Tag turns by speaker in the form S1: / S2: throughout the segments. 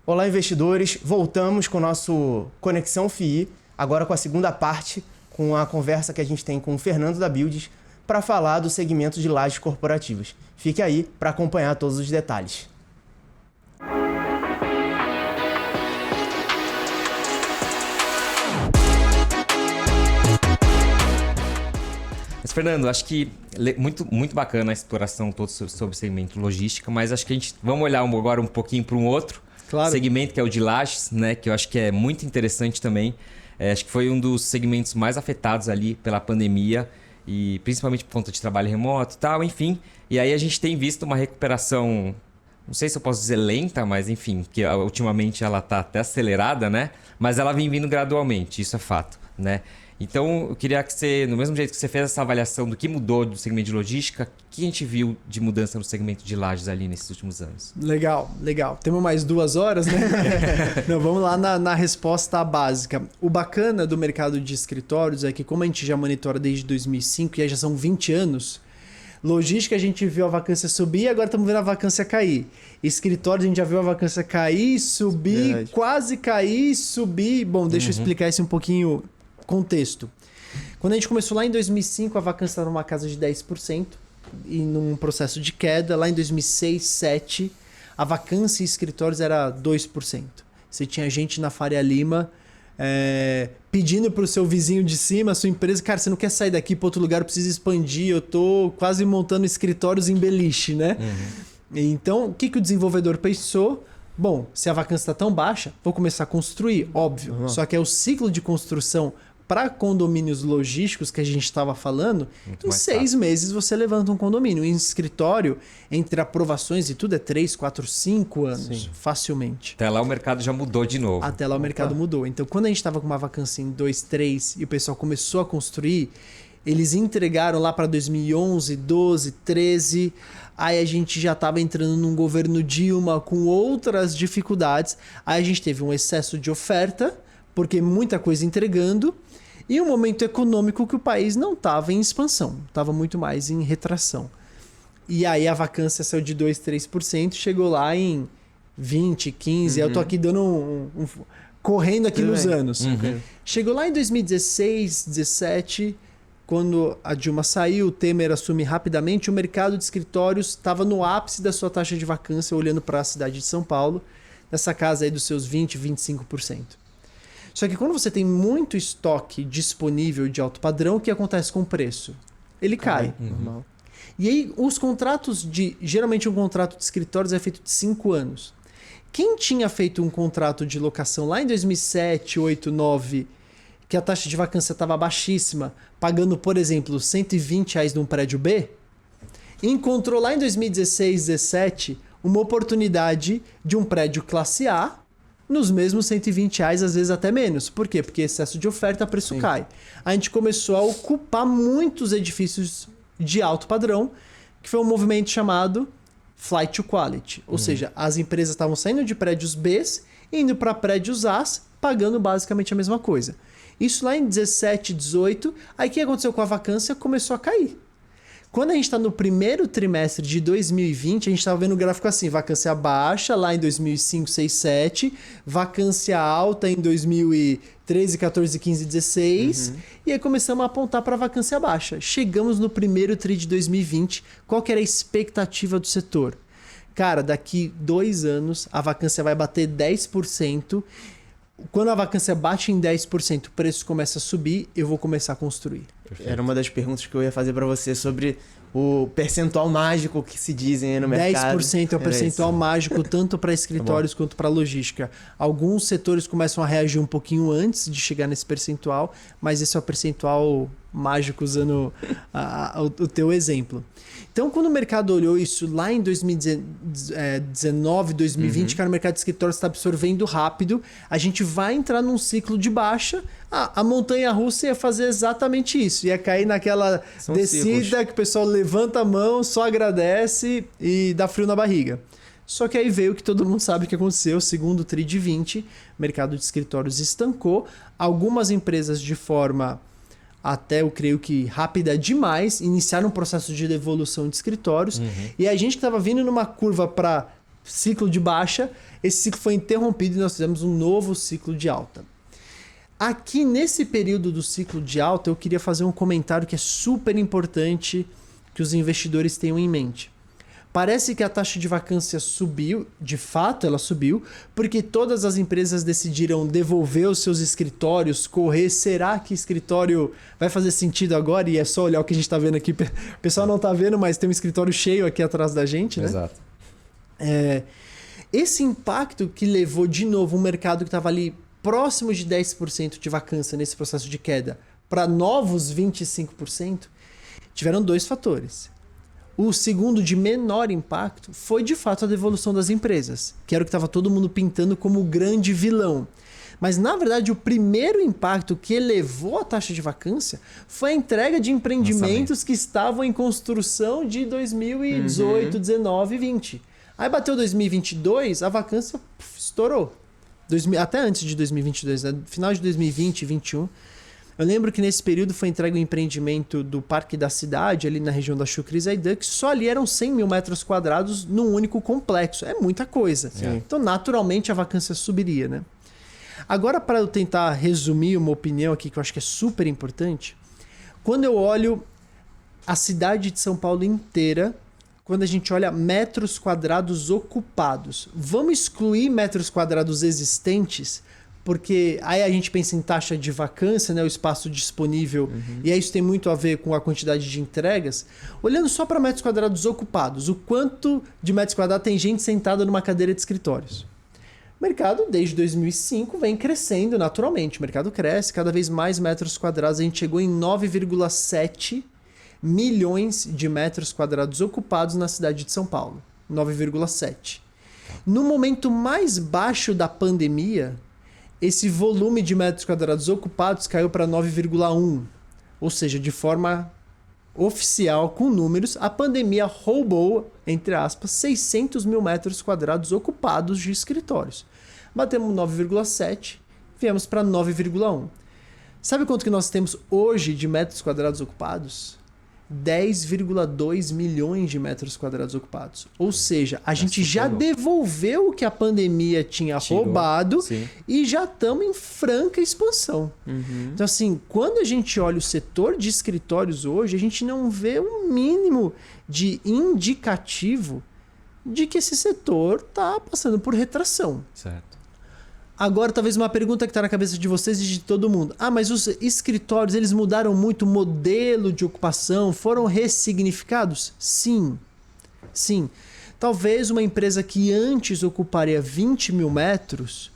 S1: Olá, investidores! Voltamos com o nosso Conexão FII, agora com a segunda parte, com a conversa que a gente tem com o Fernando da Buildis, para falar do segmento de lajes corporativas. Fique aí para acompanhar todos os detalhes.
S2: Mas, Fernando, acho que muito bacana a exploração toda sobre o segmento logística, mas acho que vamos olhar agora um pouquinho para um outro segmento, que é o de lajes, né? Que eu acho que é muito interessante também. Acho que foi um dos segmentos mais afetados ali pela pandemia, e principalmente por conta de trabalho remoto e tal, enfim. E aí a gente tem visto uma recuperação, não sei se eu posso dizer lenta, mas enfim, que ultimamente ela está até acelerada, né? Mas ela vem vindo gradualmente, isso é fato, né? Então, eu queria que você, no mesmo jeito que você fez essa avaliação do que mudou do segmento de logística, o que a gente viu de mudança no segmento de lajes ali nesses últimos anos?
S3: Legal. Temos mais 2 horas, né? Não, vamos lá na resposta básica. O bacana do mercado de escritórios é que, como a gente já monitora desde 2005 e já são 20 anos, logística a gente viu a vacância subir e agora estamos vendo a vacância cair. Escritórios a gente já viu a vacância cair, subir, verdade, quase cair, subir. Bom, deixa eu explicar isso um pouquinho. Contexto. Quando a gente começou lá em 2005, a vacância estava numa casa de 10% e num processo de queda. Lá em 2006, 2007, a vacância em escritórios era 2%. Você tinha gente na Faria Lima pedindo para o seu vizinho de cima, a sua empresa, cara, você não quer sair daqui para outro lugar, eu preciso expandir, eu estou quase montando escritórios em beliche, né? Então, o que o desenvolvedor pensou? Bom, se a vacância está tão baixa, vou começar a construir, óbvio. Só que é o ciclo de construção para condomínios logísticos que a gente estava falando, em 6 meses você levanta um condomínio. Em escritório, entre aprovações e tudo, é 3, 4, 5 anos, sim, facilmente.
S2: Até lá o mercado já mudou de novo.
S3: Até lá o mercado mudou. Então, quando a gente estava com uma vacância em 2, 3 e o pessoal começou a construir, eles entregaram lá para 2011, 12, 13... Aí a gente já estava entrando num governo Dilma com outras dificuldades. Aí a gente teve um excesso de oferta, porque muita coisa entregando, e um momento econômico que o país não estava em expansão, estava muito mais em retração. E aí a vacância saiu de 2, 3%, chegou lá em 20, 15%. Eu tô aqui dando correndo aqui nos anos. Chegou lá em 2016, 17%. Quando a Dilma saiu, o Temer assume rapidamente, o mercado de escritórios estava no ápice da sua taxa de vacância, olhando para a cidade de São Paulo, nessa casa aí dos seus 20%, 25%. Só que quando você tem muito estoque disponível de alto padrão, o que acontece com o preço? Ele cai. E aí, os contratos geralmente um contrato de escritórios é feito de 5 anos. Quem tinha feito um contrato de locação lá em 2007, 2008, 2009, que a taxa de vacância estava baixíssima, pagando, por exemplo, R$120 num prédio B, encontrou lá em 2016, 2017, uma oportunidade de um prédio classe A nos mesmos R$120, às vezes até menos. Por quê? Porque excesso de oferta, preço cai. A gente começou a ocupar muitos edifícios de alto padrão, que foi um movimento chamado Flight to Quality. Ou seja, as empresas estavam saindo de prédios Bs, indo para prédios As, pagando basicamente a mesma coisa. Isso lá em 17, 18, aí o que aconteceu com a vacância? Começou a cair. Quando a gente está no primeiro trimestre de 2020, a gente estava vendo o gráfico assim, vacância baixa lá em 2005, 6, 7, vacância alta em 2013, 14, 15, 16, e aí começamos a apontar para a vacância baixa. Chegamos no primeiro tri de 2020, qual que era a expectativa do setor? Cara, daqui 2 anos a vacância vai bater 10%. Quando a vacância bate em 10%, o preço começa a subir, eu vou começar a construir.
S1: Perfeito. Era uma das perguntas que eu ia fazer para você sobre o percentual mágico que se dizem aí no mercado.
S3: 10% é o percentual mágico tanto para escritórios quanto para logística. Alguns setores começam a reagir um pouquinho antes de chegar nesse percentual, mas esse é o percentual mágico usando o teu exemplo. Então, quando o mercado olhou isso lá em 2019, 2020, cara, o mercado de escritórios está absorvendo rápido, a gente vai entrar num ciclo de baixa. A montanha-russa ia fazer exatamente isso. Ia cair naquela descida que o pessoal levanta a mão, só agradece e dá frio na barriga. Só que aí veio o que todo mundo sabe que aconteceu, segundo tri de 20, o mercado de escritórios estancou. Algumas empresas de forma até eu creio que rápida demais, iniciaram um processo de devolução de escritórios. E a gente que estava vindo numa curva para ciclo de baixa, esse ciclo foi interrompido e nós fizemos um novo ciclo de alta. Aqui nesse período do ciclo de alta, eu queria fazer um comentário que é super importante que os investidores tenham em mente. Parece que a taxa de vacância subiu, de fato ela subiu, porque todas as empresas decidiram devolver os seus escritórios, correr. Será que escritório vai fazer sentido agora? E é só olhar o que a gente está vendo aqui. O pessoal não está vendo, mas tem um escritório cheio aqui atrás da gente, né?
S2: Exato.
S3: Esse impacto que levou de novo um mercado que estava ali próximo de 10% de vacância nesse processo de queda para novos 25%, tiveram dois fatores. O segundo, de menor impacto, foi de fato a devolução das empresas, que era o que estava todo mundo pintando como o grande vilão. Mas, na verdade, o primeiro impacto que elevou a taxa de vacância foi a entrega de empreendimentos que estavam em construção de 2018, 19 e 20. Aí bateu 2022, a vacância estourou. Até antes de 2022, né? Final de 2020 e 2021. Eu lembro que nesse período foi entregue o empreendimento do Parque da Cidade, ali na região da Chucri Zaidan, que só ali eram 100 mil metros quadrados num único complexo. É muita coisa. Sim. Então, naturalmente, a vacância subiria, né? Agora, para eu tentar resumir uma opinião aqui que eu acho que é super importante, quando eu olho a cidade de São Paulo inteira, quando a gente olha metros quadrados ocupados, vamos excluir metros quadrados existentes, porque aí a gente pensa em taxa de vacância, né, o espaço disponível, e aí isso tem muito a ver com a quantidade de entregas. Olhando só para metros quadrados ocupados, o quanto de metros quadrados tem gente sentada numa cadeira de escritórios? O mercado, desde 2005, vem crescendo naturalmente. O mercado cresce, cada vez mais metros quadrados. A gente chegou em 9,7 milhões de metros quadrados ocupados na cidade de São Paulo. 9,7. No momento mais baixo da pandemia, esse volume de metros quadrados ocupados caiu para 9,1. Ou seja, de forma oficial, com números, a pandemia roubou, entre aspas, 600 mil metros quadrados ocupados de escritórios. Batemos 9,7, viemos para 9,1. Sabe quanto que nós temos hoje de metros quadrados ocupados? 10,2 milhões de metros quadrados ocupados. Ou seja, a gente já devolveu o que a pandemia tinha roubado. Sim. E já estamos em franca expansão. Então, assim, quando a gente olha o setor de escritórios hoje, a gente não vê um mínimo de indicativo de que esse setor está passando por retração.
S2: Certo.
S3: Agora, talvez uma pergunta que está na cabeça de vocês e de todo mundo. Ah, mas os escritórios, eles mudaram muito o modelo de ocupação? Foram ressignificados? Sim. Sim. Talvez uma empresa que antes ocuparia 20 mil metros,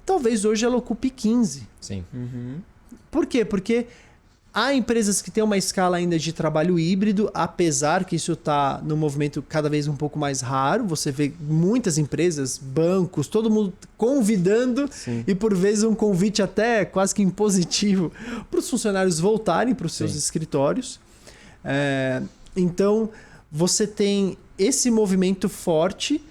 S3: talvez hoje ela ocupe 15.
S2: Sim.
S3: Por quê? Porque há empresas que têm uma escala ainda de trabalho híbrido, apesar que isso está no movimento cada vez um pouco mais raro. Você vê muitas empresas, bancos, todo mundo convidando. Sim. E por vezes um convite até quase que impositivo para os funcionários voltarem para os seus escritórios. Então, você tem esse movimento forte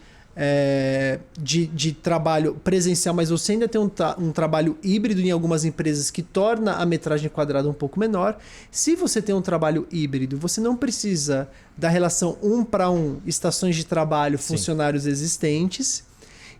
S3: de trabalho presencial, mas você ainda tem um trabalho híbrido em algumas empresas que torna a metragem quadrada um pouco menor. Se você tem um trabalho híbrido, você não precisa da relação 1:1, estações de trabalho, funcionários existentes.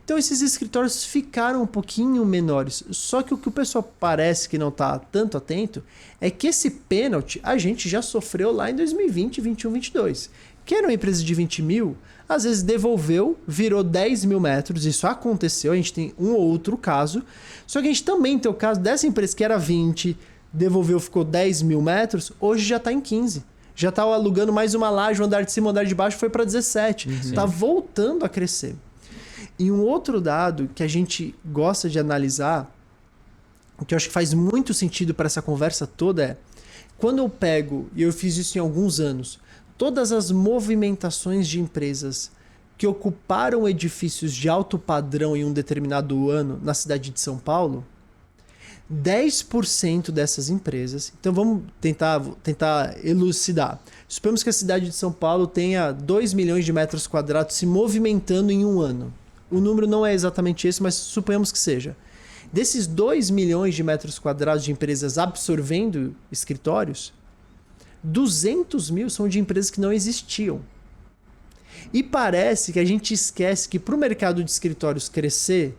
S3: Então esses escritórios ficaram um pouquinho menores. Só que o que o pessoal parece que não está tanto atento é que esse pênalti a gente já sofreu lá em 2020, 21, 22. Que era uma empresa de 20 mil, às vezes devolveu, virou 10 mil metros, isso aconteceu, a gente tem um ou outro caso, só que a gente também tem o caso dessa empresa que era 20, devolveu, ficou 10 mil metros, hoje já está em 15. Já está alugando mais uma laje, o andar de cima, o andar de baixo foi para 17. Está voltando a crescer. E um outro dado que a gente gosta de analisar, que eu acho que faz muito sentido para essa conversa toda é, quando eu pego, e eu fiz isso em alguns anos, todas as movimentações de empresas que ocuparam edifícios de alto padrão em um determinado ano na cidade de São Paulo, 10% dessas empresas... Então vamos tentar elucidar. Suponhamos que a cidade de São Paulo tenha 2 milhões de metros quadrados se movimentando em um ano. O número não é exatamente esse, mas suponhamos que seja. Desses 2 milhões de metros quadrados de empresas absorvendo escritórios, 200 mil são de empresas que não existiam. E parece que a gente esquece que para o mercado de escritórios crescer,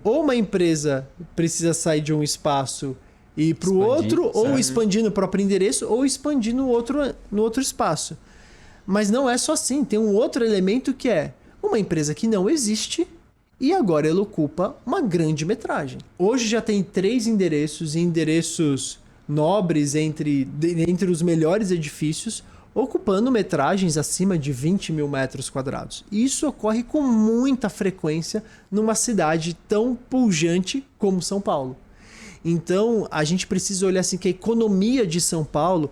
S3: ou uma empresa precisa sair de um espaço e ir para o outro, ou expandir no próprio endereço, ou expandir no outro espaço. Mas não é só assim. Tem um outro elemento que é uma empresa que não existe e agora ela ocupa uma grande metragem. Hoje já tem 3 endereços e endereços nobres entre os melhores edifícios, ocupando metragens acima de 20 mil metros quadrados. E isso ocorre com muita frequência numa cidade tão pujante como São Paulo. Então, a gente precisa olhar assim que a economia de São Paulo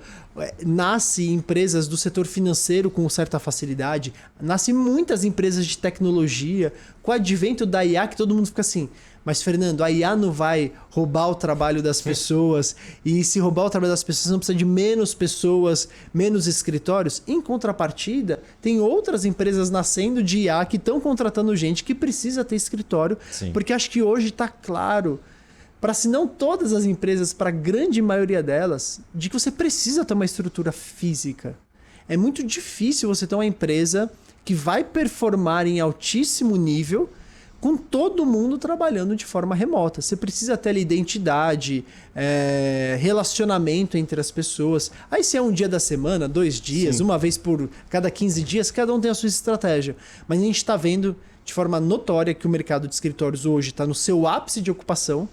S3: nasce empresas do setor financeiro com certa facilidade, nasce muitas empresas de tecnologia, com o advento da IA que todo mundo fica assim, mas Fernando, a IA não vai roubar o trabalho das pessoas e se roubar o trabalho das pessoas não precisa de menos pessoas, menos escritórios. Em contrapartida, tem outras empresas nascendo de IA que estão contratando gente que precisa ter escritório, porque acho que hoje está claro para se não todas as empresas, para a grande maioria delas, de que você precisa ter uma estrutura física. É muito difícil você ter uma empresa que vai performar em altíssimo nível com todo mundo trabalhando de forma remota. Você precisa ter ali identidade, relacionamento entre as pessoas. Aí se é um dia da semana, 2 dias, uma vez por cada 15 dias, cada um tem a sua estratégia. Mas a gente está vendo de forma notória que o mercado de escritórios hoje está no seu ápice de ocupação.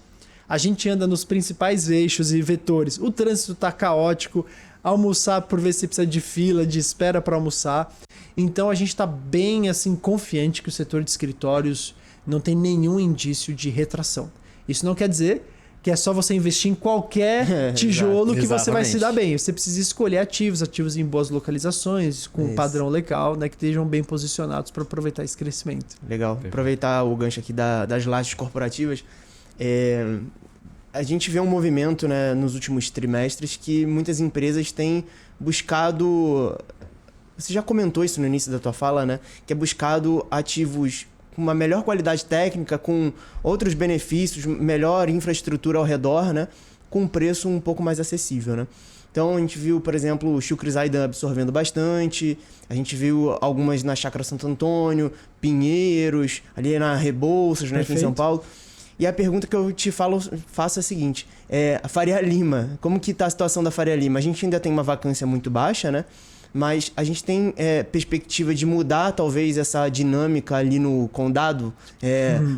S3: A gente anda nos principais eixos e vetores. O trânsito está caótico. Almoçar por vezes você precisa de fila, de espera para almoçar. Então a gente está bem assim confiante que o setor de escritórios não tem nenhum indício de retração. Isso não quer dizer que é só você investir em qualquer tijolo que você vai se dar bem. Você precisa escolher ativos em boas localizações, com um padrão legal, né, que estejam bem posicionados para aproveitar esse crescimento.
S1: Legal. Aproveitar o gancho aqui das lajes corporativas. A gente vê um movimento, né, nos últimos trimestres que muitas empresas têm buscado... Você já comentou isso no início da tua fala, né? Que é buscado ativos com uma melhor qualidade técnica, com outros benefícios, melhor infraestrutura ao redor, né? Com um preço um pouco mais acessível, né? Então a gente viu, por exemplo, o Chucre Zaidan absorvendo bastante, a gente viu algumas na Chácara Santo Antônio, Pinheiros, ali na Rebouças, né, aqui em São Paulo. E a pergunta que eu te faço é a seguinte, a Faria Lima, como que está a situação da Faria Lima? A gente ainda tem uma vacância muito baixa, né? Mas a gente tem perspectiva de mudar talvez essa dinâmica ali no condado,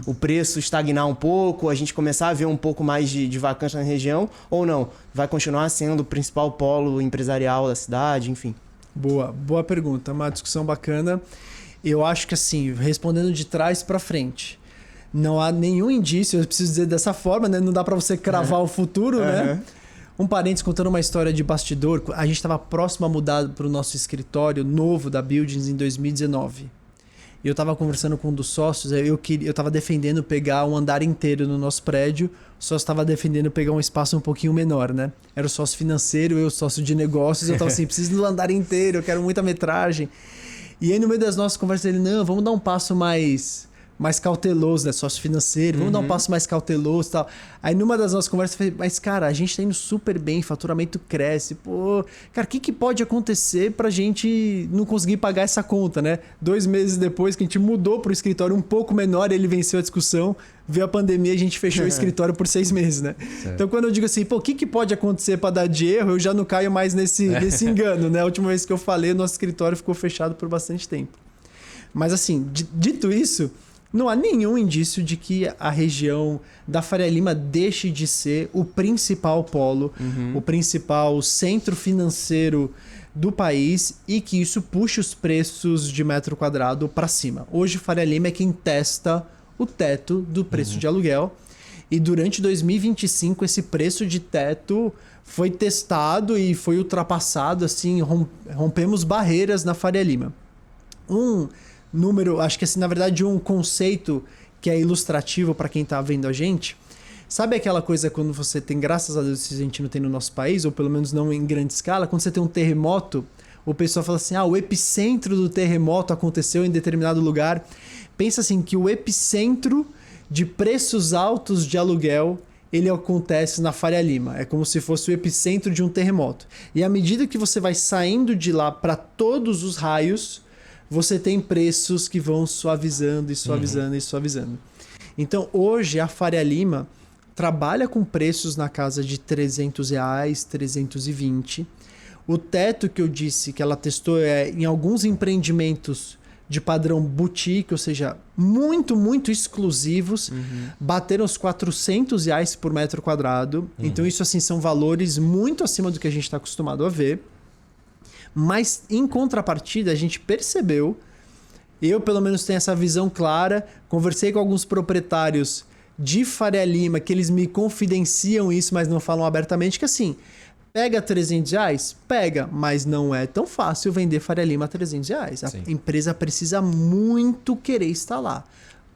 S1: o preço estagnar um pouco, a gente começar a ver um pouco mais de vacância na região, ou não? Vai continuar sendo o principal polo empresarial da cidade, enfim?
S3: Boa pergunta, uma discussão bacana. Eu acho que assim, respondendo de trás para frente, não há nenhum indício, eu preciso dizer dessa forma, né? Não dá para você cravar o futuro, né? Um parênteses contando uma história de bastidor. A gente estava próximo a mudar para o nosso escritório novo da Buildings em 2019. E eu estava conversando com um dos sócios, eu estava defendendo pegar um andar inteiro no nosso prédio, o sócio estava defendendo pegar um espaço um pouquinho menor, né? Era o sócio financeiro, eu sócio de negócios, eu estava assim, preciso do andar inteiro, eu quero muita metragem. E aí no meio das nossas conversas ele, não, vamos dar um passo mais cauteloso, né? Sócio financeiro, vamos dar um passo mais cauteloso e tal. Aí numa das nossas conversas eu falei, mas cara, a gente tá indo super bem, faturamento cresce, pô, cara, o que pode acontecer pra gente não conseguir pagar essa conta, né? 2 meses depois que a gente mudou pro escritório um pouco menor, ele venceu a discussão, veio a pandemia e a gente fechou o escritório por 6 meses, né? Certo. Então quando eu digo assim, pô, o que pode acontecer pra dar de erro, eu já não caio mais nesse engano, né? A última vez que eu falei, o nosso escritório ficou fechado por bastante tempo. Mas assim, dito isso, não há nenhum indício de que a região da Faria Lima deixe de ser o principal polo, o principal centro financeiro do país e que isso puxe os preços de metro quadrado para cima. Hoje, Faria Lima é quem testa o teto do preço de aluguel e durante 2025 esse preço de teto foi testado e foi ultrapassado, assim, rompemos barreiras na Faria Lima. Número, acho que assim, na verdade, um conceito que é ilustrativo para quem está vendo a gente. Sabe aquela coisa quando você tem, graças a Deus, a gente não tem no nosso país, ou pelo menos não em grande escala, quando você tem um terremoto, o pessoal fala assim, o epicentro do terremoto aconteceu em determinado lugar. Pensa assim, que o epicentro de preços altos de aluguel, ele acontece na Faria Lima. É como se fosse o epicentro de um terremoto. E à medida que você vai saindo de lá para todos os raios, você tem preços que vão suavizando e suavizando e suavizando. Então, hoje, a Faria Lima trabalha com preços na casa de R$300, 320. O teto que eu disse que ela testou é em alguns empreendimentos de padrão boutique, ou seja, muito, muito exclusivos, bateram os R$400 por metro quadrado. Então, isso assim são valores muito acima do que a gente está acostumado a ver. Mas, em contrapartida, a gente percebeu, eu pelo menos tenho essa visão clara, conversei com alguns proprietários de Faria Lima, que eles me confidenciam isso, mas não falam abertamente, que assim, pega R$300? Pega, mas não é tão fácil vender Faria Lima a R$300. A empresa precisa muito querer estar lá.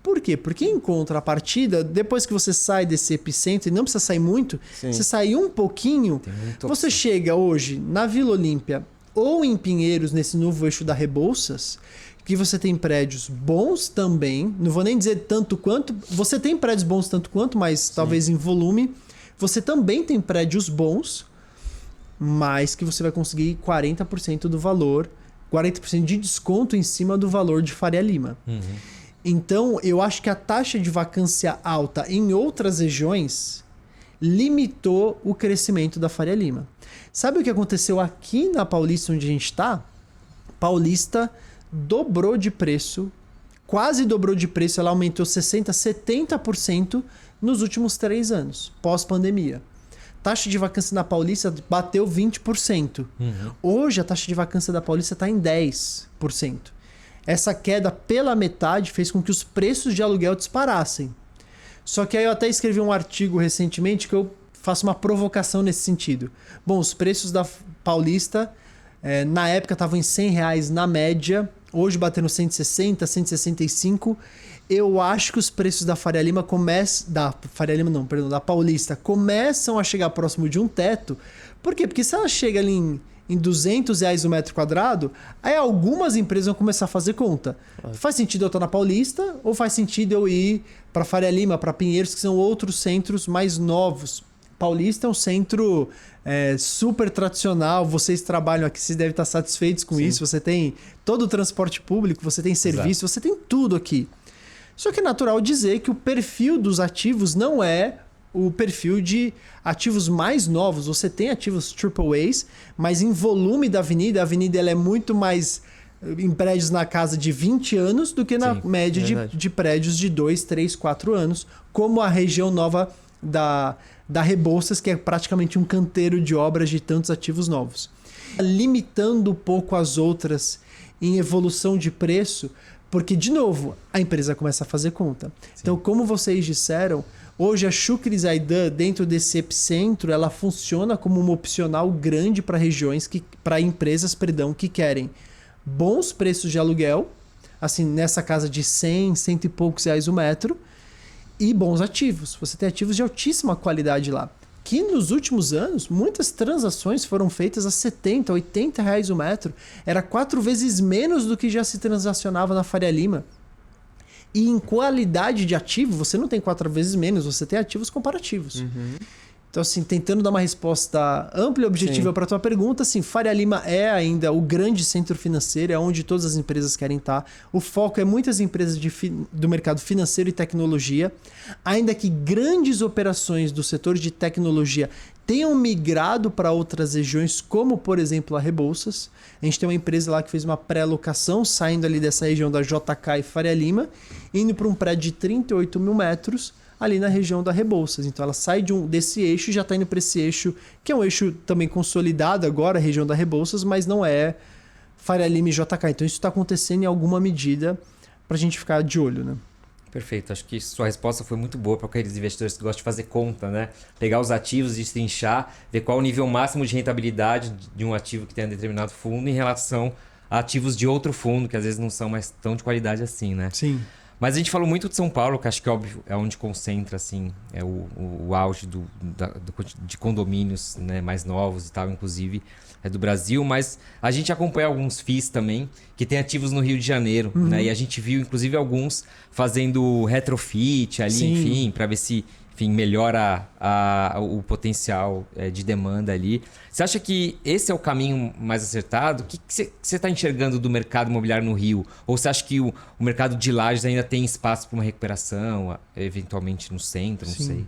S3: Por quê? Porque em contrapartida, depois que você sai desse epicentro, e não precisa sair muito, você sai um pouquinho, você chega hoje na Vila Olímpia ou em Pinheiros, nesse novo eixo da Rebouças, que você tem prédios bons também, não vou nem dizer tanto quanto, você tem prédios bons tanto quanto, mas talvez em volume, você também tem prédios bons, mas que você vai conseguir 40% do valor, 40% de desconto em cima do valor de Faria Lima. Então, eu acho que a taxa de vacância alta em outras regiões limitou o crescimento da Faria Lima. Sabe o que aconteceu aqui na Paulista, onde a gente está? Paulista dobrou de preço, quase dobrou de preço, ela aumentou 60%, 70% nos últimos 3 anos, pós-pandemia. Taxa de vacância na Paulista bateu 20%. Hoje, a taxa de vacância da Paulista está em 10%. Essa queda pela metade fez com que os preços de aluguel disparassem. Só que aí eu até escrevi um artigo recentemente que eu faço uma provocação nesse sentido. Bom, os preços da Paulista, na época estavam em R$100 na média, hoje batendo 160, 165. Eu acho que os preços da Faria Lima da Paulista começam a chegar próximo de um teto. Por quê? Porque se ela chega ali em R$200 o metro quadrado, aí algumas empresas vão começar a fazer conta. Faz sentido eu estar na Paulista ou faz sentido eu ir para Faria Lima, para Pinheiros, que são outros centros mais novos? Paulista é um centro super tradicional, vocês trabalham aqui, vocês devem estar satisfeitos com isso, você tem todo o transporte público, você tem serviço, você tem tudo aqui. Só que é natural dizer que o perfil dos ativos não é o perfil de ativos mais novos. Você tem ativos AAAs, mas em volume da avenida, a avenida ela é muito mais em prédios na casa de 20 anos do que na média de prédios de 2, 3, 4 anos, como a região nova da Rebouças, que é praticamente um canteiro de obras de tantos ativos novos. Limitando um pouco as outras em evolução de preço, porque, de novo, a empresa começa a fazer conta. Então, como vocês disseram, hoje a Chucre Zaidan, dentro desse epicentro, ela funciona como uma opcional grande para para empresas, que querem bons preços de aluguel, assim, nessa casa de 100, 100 e poucos reais o metro, e bons ativos. Você tem ativos de altíssima qualidade lá. Que nos últimos anos, muitas transações foram feitas a 70, 80 reais o metro. Era 4 vezes menos do que já se transacionava na Faria Lima. E em qualidade de ativo, você não tem 4 vezes menos, você tem ativos comparativos. Então, assim, tentando dar uma resposta ampla e objetiva para a tua pergunta, assim, Faria Lima é ainda o grande centro financeiro, é onde todas as empresas querem estar. O foco é muitas empresas do mercado financeiro e tecnologia, ainda que grandes operações do setor de tecnologia tenham migrado para outras regiões, como, por exemplo, a Rebouças. A gente tem uma empresa lá que fez uma pré-locação, saindo ali dessa região da JK e Faria Lima, indo para um prédio de 38 mil metros, ali na região da Rebouças. Então ela sai desse eixo e já está indo para esse eixo, que é um eixo também consolidado agora, a região da Rebouças, mas não é Faria Lima e JK. Então isso está acontecendo em alguma medida para a gente ficar de olho, né?
S2: Perfeito. Acho que sua resposta foi muito boa para aqueles investidores que gostam de fazer conta, né? Pegar os ativos, destrinchar, ver qual o nível máximo de rentabilidade de um ativo que tem um determinado fundo em relação a ativos de outro fundo, que às vezes não são mais tão de qualidade assim, né?
S3: Sim.
S2: Mas a gente falou muito de São Paulo, que acho que óbvio é onde concentra assim, o auge de condomínios, né, mais novos e tal, inclusive do Brasil. Mas a gente acompanha alguns FIIs também, que tem ativos no Rio de Janeiro. Né, e a gente viu, inclusive, alguns fazendo retrofit ali, enfim, para ver se enfim, melhora o potencial de demanda ali. Você acha que esse é o caminho mais acertado? O que você está enxergando do mercado imobiliário no Rio? Ou você acha que o mercado de lajes ainda tem espaço para uma recuperação, eventualmente no centro, não sei?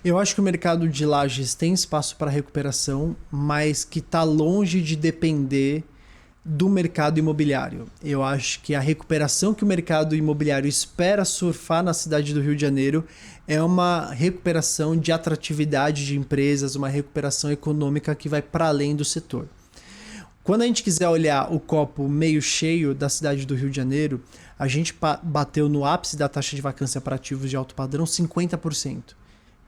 S3: Eu acho que o mercado de lajes tem espaço para recuperação, mas que está longe de depender do mercado imobiliário. Eu acho que a recuperação que o mercado imobiliário espera surfar na cidade do Rio de Janeiro é uma recuperação de atratividade de empresas, uma recuperação econômica que vai para além do setor. Quando a gente quiser olhar o copo meio cheio da cidade do Rio de Janeiro, a gente bateu no ápice da taxa de vacância para ativos de alto padrão 50%.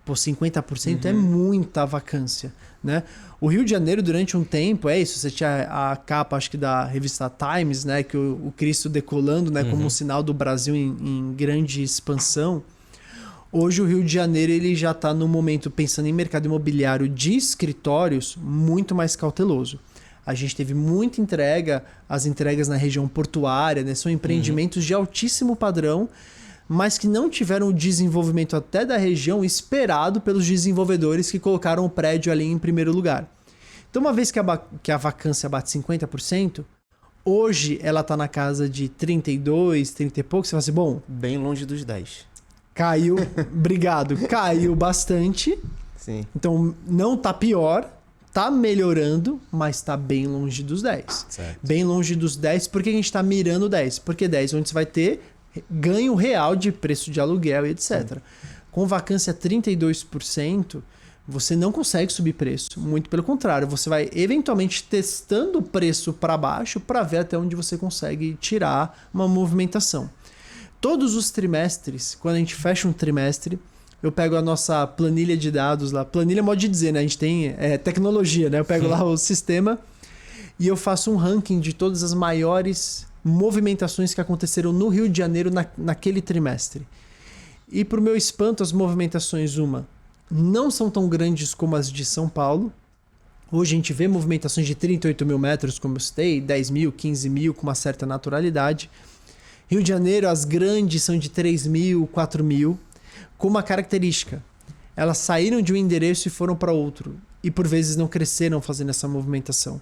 S3: Pô, 50% é muita vacância, né? O Rio de Janeiro, durante um tempo, é isso. Você tinha a capa, acho que da revista Times, né? Que o Cristo decolando, né? Como um sinal do Brasil em grande expansão. Hoje o Rio de Janeiro ele já está no momento, pensando em mercado imobiliário de escritórios, muito mais cauteloso. A gente teve muita entrega, as entregas na região portuária, né? São empreendimentos de altíssimo padrão, mas que não tiveram o desenvolvimento até da região esperado pelos desenvolvedores que colocaram o prédio ali em primeiro lugar. Então, uma vez que a vacância bate 50%, hoje ela está na casa de 32, 30 e pouco, você fala assim, bom...
S1: Bem longe dos 10.
S3: Caiu, obrigado, caiu bastante.
S1: Sim.
S3: Então, não tá pior, tá melhorando, mas tá bem longe dos 10.
S2: Certo.
S3: Bem longe dos 10, por que a gente tá mirando 10? Porque 10 onde você vai ter ganho real de preço de aluguel e etc. Sim. Com vacância 32%, você não consegue subir preço. Muito pelo contrário, você vai eventualmente testando o preço para baixo para ver até onde você consegue tirar uma movimentação. Todos os trimestres, quando a gente fecha um trimestre, eu pego a nossa planilha de dados lá. Planilha é modo de dizer, né? A gente tem tecnologia, né? Eu pego lá o sistema e eu faço um ranking de todas as maiores movimentações que aconteceram no Rio de Janeiro naquele trimestre. E para o meu espanto, as movimentações, não são tão grandes como as de São Paulo. Hoje a gente vê movimentações de 38 mil metros, como eu citei, 10 mil, 15 mil, com uma certa naturalidade. Rio de Janeiro, as grandes são de 3 mil, 4 mil, com uma característica. Elas saíram de um endereço e foram para outro. E por vezes não cresceram fazendo essa movimentação.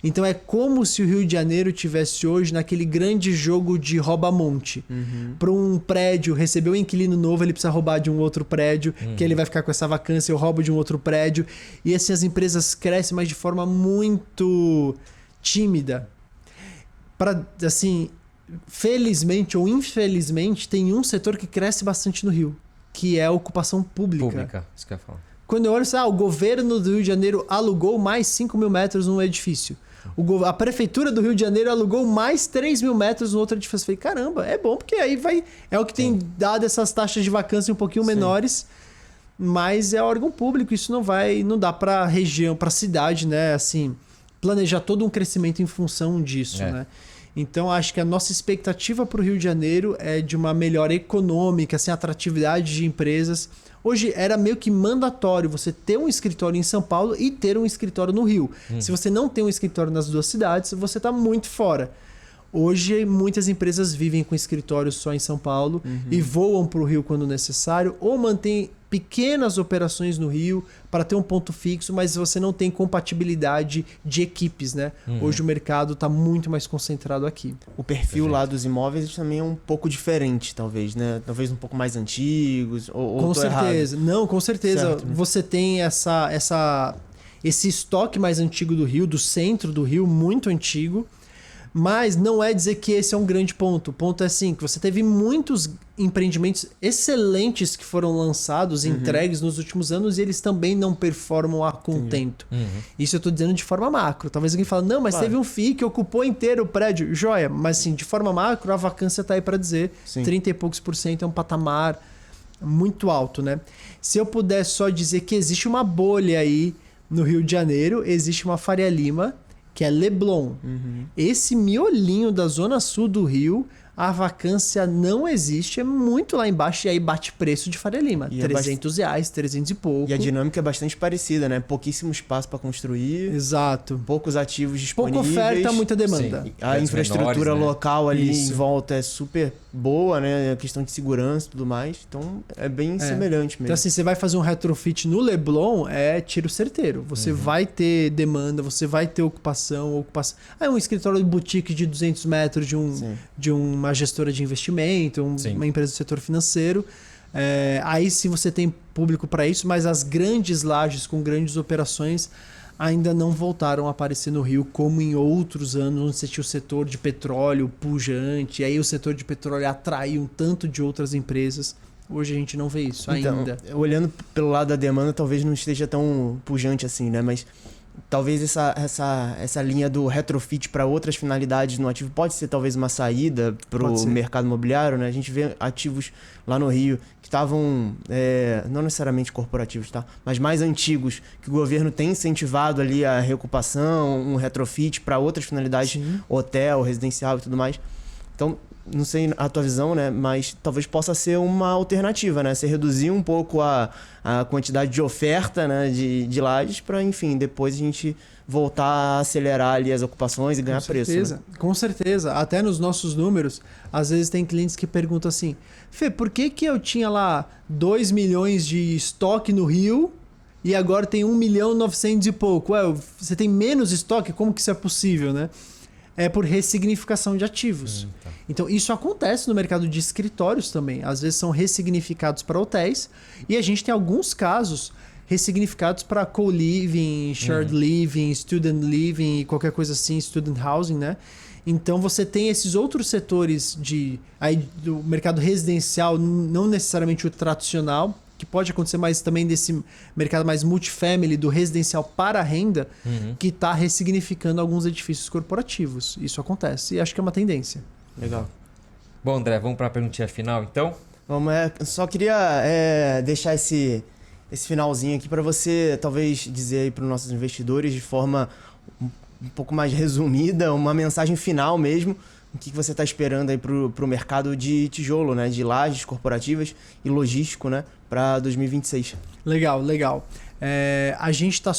S3: Então é como se o Rio de Janeiro tivesse hoje naquele grande jogo de rouba-monte. Para um prédio receber um inquilino novo, ele precisa roubar de um outro prédio, que ele vai ficar com essa vacância, eu roubo de um outro prédio. E assim as empresas crescem, mas de forma muito tímida. Assim, felizmente ou infelizmente, tem um setor que cresce bastante no Rio, que é a ocupação pública.
S2: Isso que eu ia falar.
S3: Quando eu olho, o governo do Rio de Janeiro alugou mais 5 mil metros num edifício. A prefeitura do Rio de Janeiro alugou mais 3 mil metros no outro edifício. Eu falei, caramba, é bom, porque aí é o que tem dado essas taxas de vacância um pouquinho menores, mas é órgão público, isso não dá para região, para cidade, né, assim, planejar todo um crescimento em função disso, né? Então, acho que a nossa expectativa para o Rio de Janeiro é de uma melhora econômica, assim, atratividade de empresas. Hoje era meio que mandatório você ter um escritório em São Paulo e ter um escritório no Rio. Se você não tem um escritório nas duas cidades, você está muito fora. Hoje, muitas empresas vivem com escritório só em São Paulo e voam para o Rio quando necessário, ou mantêm pequenas operações no Rio para ter um ponto fixo, mas você não tem compatibilidade de equipes, né? Hoje o mercado está muito mais concentrado aqui.
S1: O perfil lá dos imóveis também é um pouco diferente, talvez, né? Talvez um pouco mais antigos, ou
S3: com certeza.
S1: Errado.
S3: Não, com certeza.
S1: Certo, né?
S3: Você tem esse estoque mais antigo do Rio, do centro do Rio, muito antigo. Mas não é dizer que esse é um grande ponto. O ponto é assim, que você teve muitos empreendimentos excelentes que foram lançados, entregues nos últimos anos, e eles também não performam a contento. Isso eu estou dizendo de forma macro. Talvez alguém fale, não, mas teve um FII que ocupou inteiro o prédio. Joia, mas assim, de forma macro, a vacância está aí para dizer. 30 e poucos % é um patamar muito alto, né? Se eu puder só dizer que existe uma bolha aí no Rio de Janeiro, existe uma Faria Lima, que é Leblon. Esse miolinho da zona sul do Rio, a vacância não existe, é muito lá embaixo, e aí bate preço de Faria Lima.
S1: E
S3: R$300, 300 e pouco.
S1: E a dinâmica é bastante parecida, né? Pouquíssimo espaço para construir.
S3: Exato.
S1: Poucos ativos disponíveis.
S3: Pouca oferta, muita demanda.
S2: Sim.
S1: A infraestrutura
S2: menores, né?
S1: local ali
S3: Isso.
S1: em volta é super boa, né? A questão de segurança e tudo mais. Então, é bem semelhante mesmo.
S3: Então, assim, você vai fazer um retrofit no Leblon, é tiro certeiro. Você vai ter demanda, você vai ter ocupação. Ah, é um escritório de boutique de 200 metros de uma gestora de investimento, uma empresa do setor financeiro. Aí sim você tem público para isso, mas as grandes lajes com grandes operações ainda não voltaram a aparecer no Rio como em outros anos, onde você tinha o setor de petróleo pujante, e aí o setor de petróleo atraiu um tanto de outras empresas. Hoje a gente não vê isso ainda.
S1: Olhando pelo lado da demanda, talvez não esteja tão pujante assim, né? Mas talvez essa linha do retrofit para outras finalidades no ativo pode ser talvez uma saída para o mercado imobiliário, né? A gente vê ativos lá no Rio que estavam, não necessariamente corporativos, tá? Mas mais antigos, que o governo tem incentivado ali a reocupação, um retrofit para outras finalidades, hotel, residencial e tudo mais. Então, não sei a tua visão, né? Mas talvez possa ser uma alternativa, né? Você reduzir um pouco a quantidade de oferta, né? de lajes para, enfim, depois a gente voltar a acelerar ali as ocupações e ganhar preço. Né?
S3: Com certeza. Até nos nossos números, às vezes tem clientes que perguntam assim: Fê, por que eu tinha lá 2 milhões de estoque no Rio e agora tem 1 milhão e 900 e pouco? Você tem menos estoque? Como que isso é possível, né? É por ressignificação de ativos. Tá. Então, isso acontece no mercado de escritórios também. Às vezes são ressignificados para hotéis e a gente tem alguns casos ressignificados para co-living, shared living, student living e qualquer coisa assim, student housing, né? Então, você tem esses outros setores do mercado residencial, não necessariamente o tradicional, que pode acontecer mais também desse mercado mais multifamily, do residencial para a renda, que está ressignificando alguns edifícios corporativos. Isso acontece e acho que é uma tendência.
S1: Legal.
S2: Bom, André, vamos para a perguntinha final, então?
S1: Vamos, só queria deixar esse finalzinho aqui para você talvez dizer aí para os nossos investidores de forma um pouco mais resumida, uma mensagem final mesmo, o que você está esperando aí para o mercado de tijolo, né? De lajes corporativas e logístico, né? Para 2026.
S3: Legal. A gente está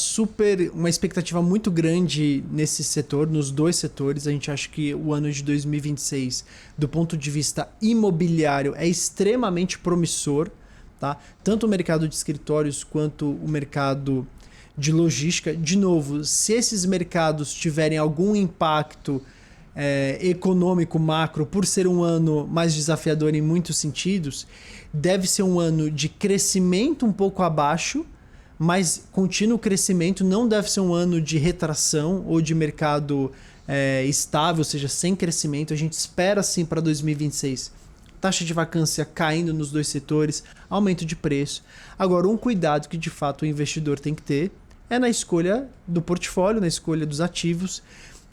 S3: uma expectativa muito grande nesse setor, nos dois setores. A gente acha que o ano de 2026, do ponto de vista imobiliário, é extremamente promissor. Tá? Tanto o mercado de escritórios quanto o mercado de logística. De novo, se esses mercados tiverem algum impacto econômico macro, por ser um ano mais desafiador em muitos sentidos, deve ser um ano de crescimento um pouco abaixo, mas contínuo crescimento. Não deve ser um ano de retração ou de mercado estável, ou seja, sem crescimento. A gente espera sim para 2026 taxa de vacância caindo nos dois setores, aumento de preço. Agora, um cuidado que de fato o investidor tem que ter é na escolha do portfólio, na escolha dos ativos.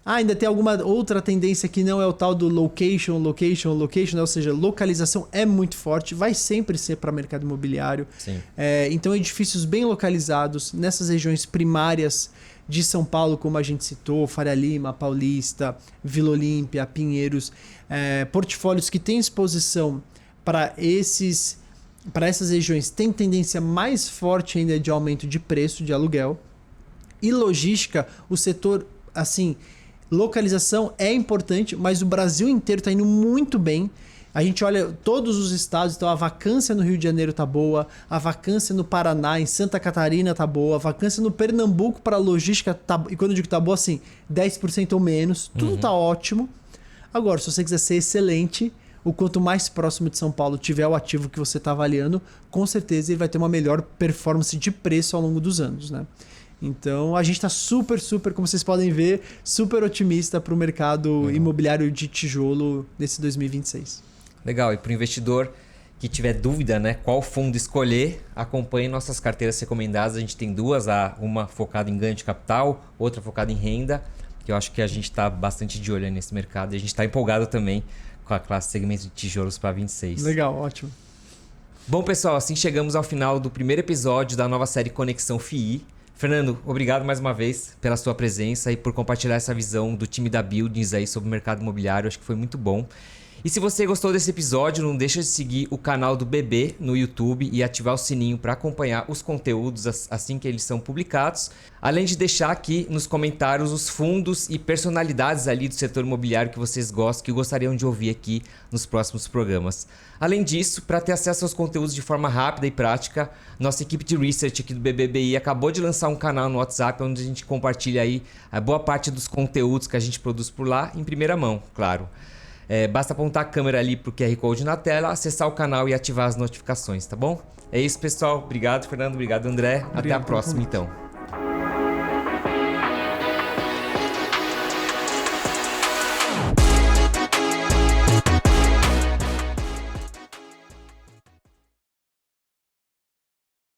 S3: Ainda tem alguma outra tendência que não é o tal do location, né? Ou seja, localização é muito forte, vai sempre ser para mercado imobiliário.
S2: Sim.
S3: Então, edifícios bem localizados nessas regiões primárias de São Paulo, como a gente citou, Faria Lima, Paulista, Vila Olímpia, Pinheiros, portfólios que têm exposição para essas regiões, tem tendência mais forte ainda de aumento de preço de aluguel. E logística, o setor, assim, localização é importante, mas o Brasil inteiro está indo muito bem. A gente olha todos os estados, então a vacância no Rio de Janeiro tá boa, a vacância no Paraná, em Santa Catarina tá boa, a vacância no Pernambuco para logística tá, e quando eu digo tá boa, assim, 10% ou menos, tudo tá ótimo. Agora, se você quiser ser excelente, o quanto mais próximo de São Paulo tiver o ativo que você está avaliando, com certeza ele vai ter uma melhor performance de preço ao longo dos anos, né? Então, a gente está super, como vocês podem ver, super otimista para o mercado imobiliário de tijolo nesse 2026.
S2: Legal. E para o investidor que tiver dúvida, né, qual fundo escolher, acompanhe nossas carteiras recomendadas. A gente tem duas, uma focada em ganho de capital, outra focada em renda, que eu acho que a gente está bastante de olho nesse mercado. E a gente está empolgado também com a classe segmento de tijolos para 26.
S3: Legal, ótimo.
S2: Bom, pessoal, assim chegamos ao final do primeiro episódio da nova série Conexão FII. Fernando, obrigado mais uma vez pela sua presença e por compartilhar essa visão do time da Buildings aí sobre o mercado imobiliário. Acho que foi muito bom. E se você gostou desse episódio, não deixa de seguir o canal do BB no YouTube e ativar o sininho para acompanhar os conteúdos assim que eles são publicados. Além de deixar aqui nos comentários os fundos e personalidades ali do setor imobiliário que vocês gostam, que gostariam de ouvir aqui nos próximos programas. Além disso, para ter acesso aos conteúdos de forma rápida e prática, nossa equipe de research aqui do BBBI acabou de lançar um canal no WhatsApp onde a gente compartilha aí a boa parte dos conteúdos que a gente produz por lá em primeira mão, claro. Basta apontar a câmera ali pro QR Code na tela, acessar o canal e ativar as notificações, tá bom? É isso, pessoal. Obrigado, Fernando. Obrigado, André. Até a próxima, então.